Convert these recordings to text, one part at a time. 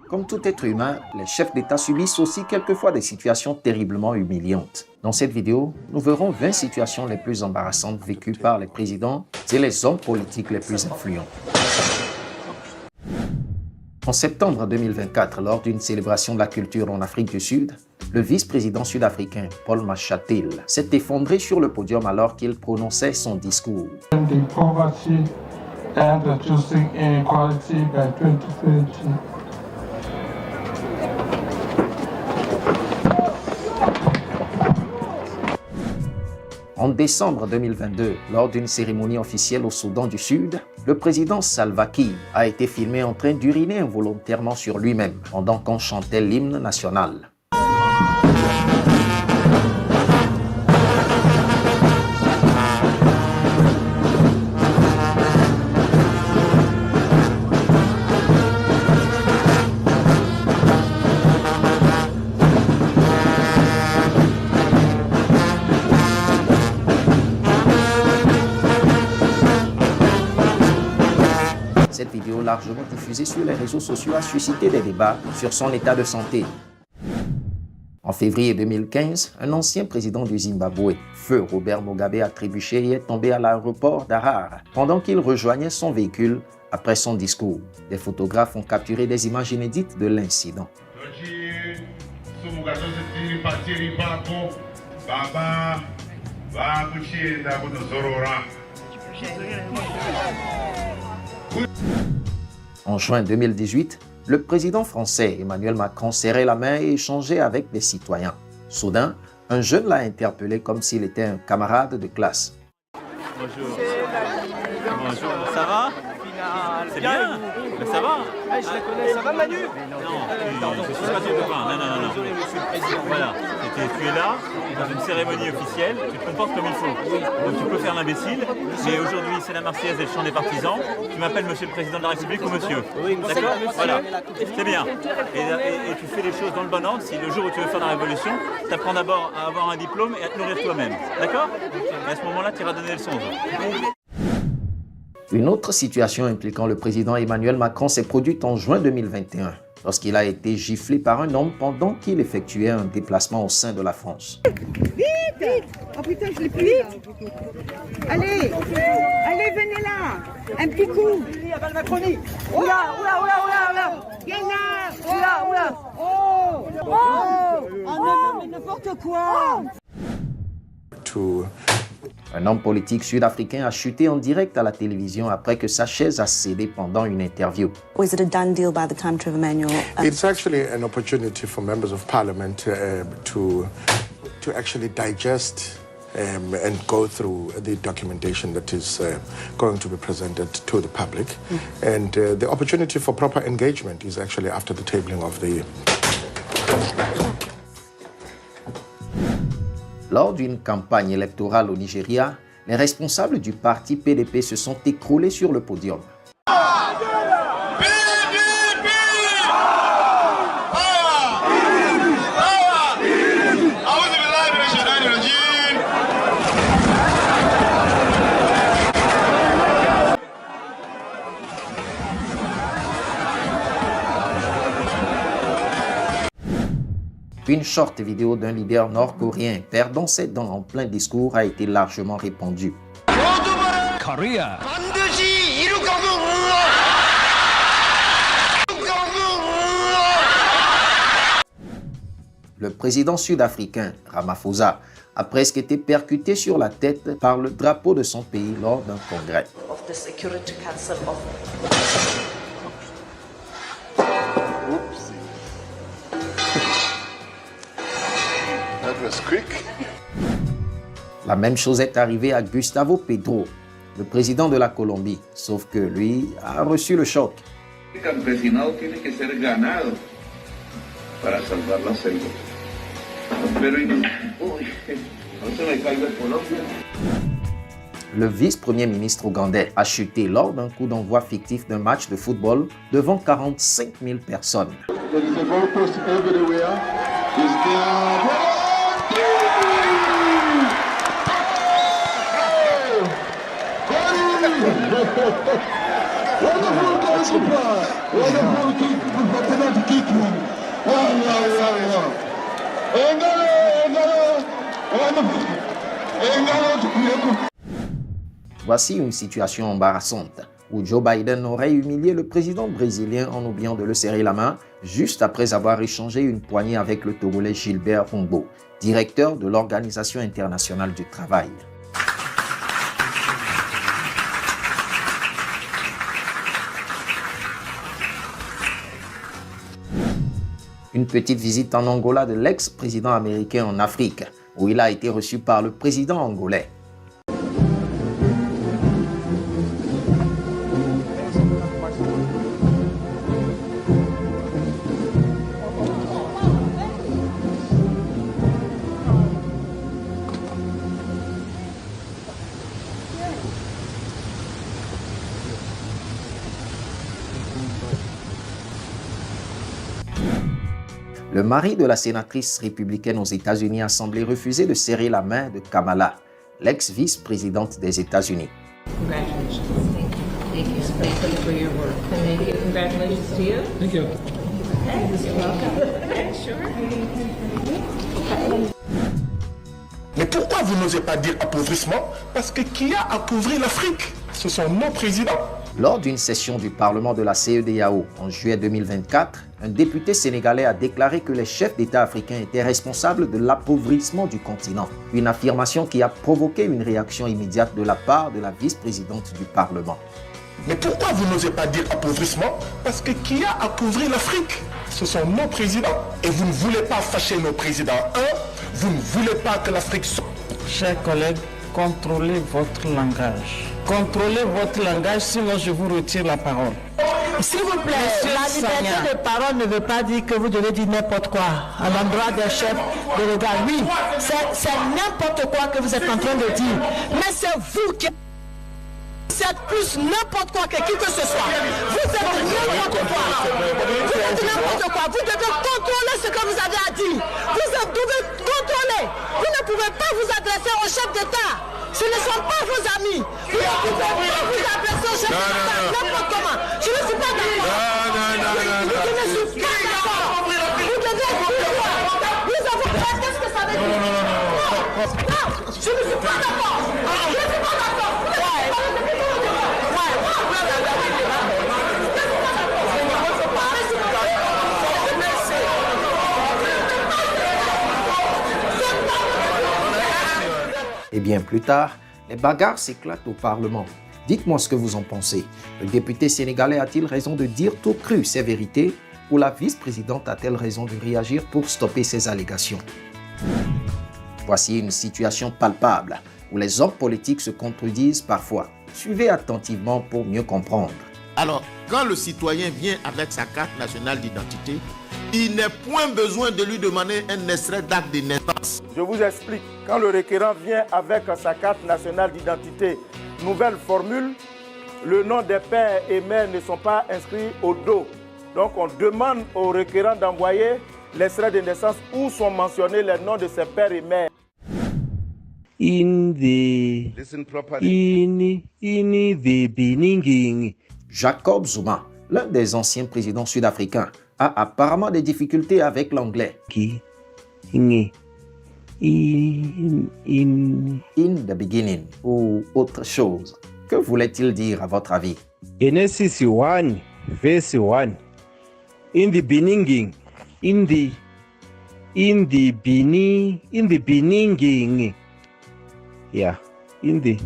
Comme tout être humain, les chefs d'État subissent aussi quelquefois des situations terriblement humiliantes. Dans cette vidéo, nous verrons 20 situations les plus embarrassantes vécues par les présidents et les hommes politiques les plus influents. En septembre 2024, lors d'une célébration de la culture en Afrique du Sud, le vice-président sud-africain Paul Mashatile s'est effondré sur le podium alors qu'il prononçait son discours. En décembre 2022, lors d'une cérémonie officielle au Soudan du Sud, le président Salva Kiir a été filmé en train d'uriner involontairement sur lui-même pendant qu'on chantait l'hymne national. Cette vidéo largement diffusée sur les réseaux sociaux a suscité des débats sur son état de santé. En février 2015, un ancien président du Zimbabwe, feu Robert Mugabe, a trébuché et est tombé à l'aéroport d'Harare pendant qu'il rejoignait son véhicule après son discours. Des photographes ont capturé des images inédites de l'incident. En juin 2018, le président français Emmanuel Macron serrait la main et échangeait avec des citoyens. Soudain, un jeune l'a interpellé comme s'il était un camarade de classe. Bonjour. Bonjour. Ça va? C'est bien. Mais ça va? Je la connais, ça va Manu? Non, je suis pas ton copain. Non. Désolé, monsieur le président. Voilà. Tu es là, dans une cérémonie officielle, tu te comportes comme il faut. Donc tu peux faire l'imbécile, mais aujourd'hui c'est la Marseillaise et le chant des partisans. Tu m'appelles monsieur le président de la République ou monsieur. Oui, d'accord? Voilà. C'est bien. Et tu fais les choses dans le bon ordre. Si le jour où tu veux faire la révolution, tu apprends d'abord à avoir un diplôme et à te nourrir toi-même. D'accord? Et à ce moment-là, tu iras donner le son. Une autre situation impliquant le président Emmanuel Macron s'est produite en juin 2021, lorsqu'il a été giflé par un homme pendant qu'il effectuait un déplacement au sein de la France. Vite! Oh putain, je l'ai plus vite! Allez! Allez, venez là! Un petit coup! Aval Macronie! Oula! Viens là! Oula! Oh! Oh non, mais n'importe quoi! Un homme politique sud-africain a chuté en direct à la télévision après que sa chaise a cédé pendant une interview. Was it a done deal by the time, Trevor Manuel? It's actually an opportunity for members of parliament to actually digest and go through the documentation that is going to be presented to the public. And the opportunity for proper engagement is actually after the tabling of the... Lors d'une campagne électorale au Nigeria, les responsables du parti PDP se sont écroulés sur le podium. Une short vidéo d'un leader nord-coréen perdant ses dents en plein discours a été largement répandue. Korea. Le président sud-africain Ramaphosa a presque été percuté sur la tête par le drapeau de son pays lors d'un congrès. La même chose est arrivée à Gustavo Petro, le président de la Colombie, sauf que lui a reçu le choc. Le vice-premier ministre ougandais a chuté lors d'un coup d'envoi fictif d'un match de football devant 45 000 personnes. Wonderful goal! Voici une situation embarrassante où Joe Biden aurait humilié le président brésilien en oubliant de le serrer la main juste après avoir échangé une poignée avec le Togolais Gilbert Humbo, directeur de l'Organisation internationale du travail. Une petite visite en Angola de l'ex-président américain en Afrique, où il a été reçu par le président angolais. Le mari de la sénatrice républicaine aux États-Unis a semblé refuser de serrer la main de Kamala, l'ex-vice-présidente des États-Unis. Congratulations. Thank you. Thank you for your work. Thank you. Congratulations to you. Thank you. You're welcome. Okay, sure. Mais pourquoi vous n'osez pas dire appauvrissement? Parce que qui a appauvri l'Afrique? Ce sont nos présidents. Lors d'une session du Parlement de la CEDEAO en juillet 2024, un député sénégalais a déclaré que les chefs d'État africains étaient responsables de l'appauvrissement du continent. Une affirmation qui a provoqué une réaction immédiate de la part de la vice-présidente du Parlement. Mais pourquoi vous n'osez pas dire appauvrissement? Parce que qui a appauvri l'Afrique? Ce sont nos présidents. Et vous ne voulez pas fâcher nos présidents. Vous ne voulez pas que l'Afrique soit... Chers collègues, contrôlez votre langage. Contrôlez votre langage, sinon je vous retire la parole. S'il vous plaît, la liberté de parole ne veut pas dire que vous devez dire n'importe quoi à l'endroit des chefs de l'État. Oui, c'est n'importe quoi que vous êtes en train de dire. Mais c'est vous qui... C'est plus n'importe quoi que qui que ce soit. Vous êtes n'importe quoi. Vous êtes n'importe quoi. Vous devez contrôler ce que vous avez à dire. Vous devez contrôler. Vous ne pouvez pas vous adresser au chef d'État. Ce ne sont pas vos amis. Vous ne pouvez pas vous adresser au chef d'État n'importe comment. Je ne suis pas d'accord. Je ne suis pas d'accord. Vous devez contrôler. Nous avons fait. Qu'est-ce que ça veut dire? Non, je ne suis pas d'accord. Je ne suis pas d'accord. Et bien plus tard, les bagarres s'éclatent au Parlement. Dites-moi ce que vous en pensez. Le député sénégalais a-t-il raison de dire tout cru ses vérités ou la vice-présidente a-t-elle raison de réagir pour stopper ces allégations? Voici une situation palpable où les hommes politiques se contredisent parfois. Suivez attentivement pour mieux comprendre. Alors, quand le citoyen vient avec sa carte nationale d'identité, il n'est point besoin de lui demander un extrait d'acte de naissance. Je vous explique. Quand le requérant vient avec sa carte nationale d'identité, nouvelle formule, le nom des pères et mères ne sont pas inscrits au dos. Donc on demande au requérant d'envoyer l'extrait de naissance où sont mentionnés les noms de ses pères et mères. In the beginning. Jacob Zuma, l'un des anciens présidents sud-africains, a apparemment des difficultés avec l'anglais. In the beginning ou autre chose. Que voulait-il dire à votre avis? Genesis 1, verse 1. In the beginning. In the beginning. Yeah. In the beginning. Yeah. In the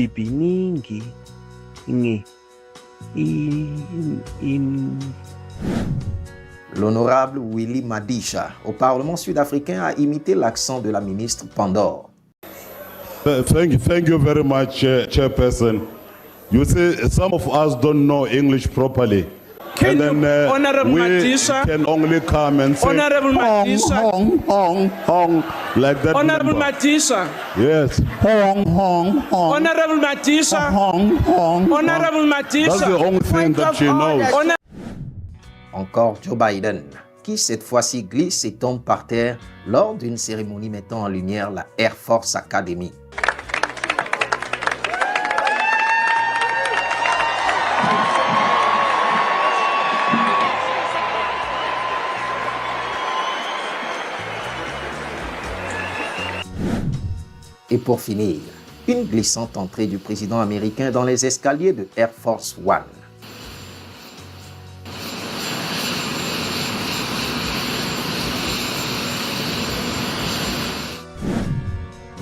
beginning. L'honorable Willy Madisha, au Parlement sud-africain, a imité l'accent de la ministre Pandor. Thank you very much, Chairperson. You see, some of us don't know English properly. And then we can only come and say, Honorable Madisha. Hong, hong, hong, like that. Honorable Madisha. Yes. Hong, hong, hong. Honorable Madisha. Hong, hong, Honorable Madisha. That's the only thing that she knows. Encore Joe Biden, qui cette fois-ci glisse et tombe par terre lors d'une cérémonie mettant en lumière la Air Force Academy. Et pour finir, une glissante entrée du président américain dans les escaliers de Air Force One.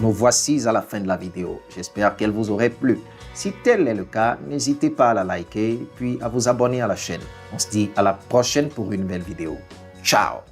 Nous voici à la fin de la vidéo. J'espère qu'elle vous aurait plu. Si tel est le cas, n'hésitez pas à la liker puis à vous abonner à la chaîne. On se dit à la prochaine pour une nouvelle vidéo. Ciao!